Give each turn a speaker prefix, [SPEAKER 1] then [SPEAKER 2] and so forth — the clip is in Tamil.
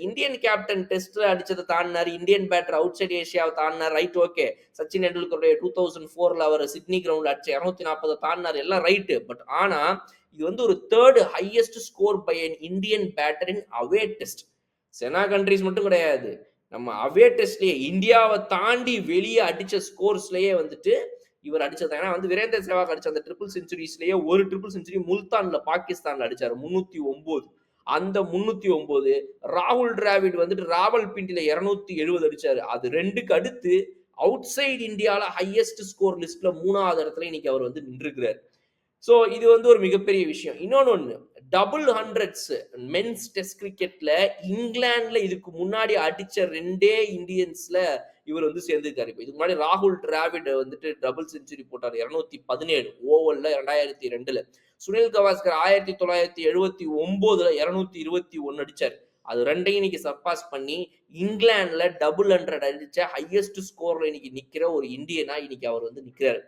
[SPEAKER 1] இந்தியன் கேப்டன் டெஸ்ட்ல அடிச்சத தாண்டினாரு. இந்தியன் பேட்டர் அவுட் சைட் ஏசியாவ தாண்டினாரு. Right okay. சச்சின் டெண்டுல்கருடைய 2004ல அவர் சிட்னி கிரவுண்ட்ல அடிச்ச 240 தாண்டினாரு. எல்லாம் ரைட். பட் ஆனா இது வந்து ஒரு 3rd highest score by an Indian batter in away test. SENA countries மட்டும் கிடையாது. நம்ம அவே டெஸ்ட்லயே இந்தியாவை தாண்டி வெளியே அடிச்ச ஸ்கோர்ஸ்லயே வந்துட்டு இவர் அடிச்சது. ஏன்னா வந்து வீரேந்தர் சேவாக் அடிச்ச அந்த ட்ரிபிள் செஞ்சுரிஸ்லயே ஒரு ட்ரிபிள் செஞ்சுரி முல்தான்ல பாகிஸ்தான்ல அடிச்சாரு 309. அந்த 309 ராகுல் டிராவிட் வந்துட்டு ராவல்பிண்டில 270 அடிச்சாரு. அது 2க்கு அடுத்து அவுட் சைடு இந்தியால ஹையஸ்ட் ஸ்கோர் லிஸ்ட்ல 3வது இடத்துல இன்னைக்கு அவர் வந்து நின்றுக்கிறார். சோ இது வந்து ஒரு மிகப்பெரிய விஷயம். இன்னொன்னு டபுள் ஹண்ட்ரட்ஸ் மென்ஸ் டெஸ்ட் கிரிக்கெட்ல இங்கிலாந்துல இதுக்கு முன்னாடி அடிச்ச 2 இந்தியன்ஸ்ல இவர் வந்து சேர்ந்திருக்காரு. இதுக்கு முன்னாடி ராகுல் டிராவிட் வந்துட்டு டபுள் செஞ்சுரி போட்டார் 217 ஓவல்ல 2002ல. சுனில் கவாஸ்கர் 1979ல 221 அடிச்சார். அது 2யும் இன்னைக்கு சர்பாஸ் பண்ணி இங்கிலாந்துல டபுள் 100 அடிச்ச ஹையஸ்ட் ஸ்கோர்ல இன்னைக்கு நிக்கிற ஒரு இந்தியனா இன்னைக்கு அவர் வந்து நிக்கிறாரு.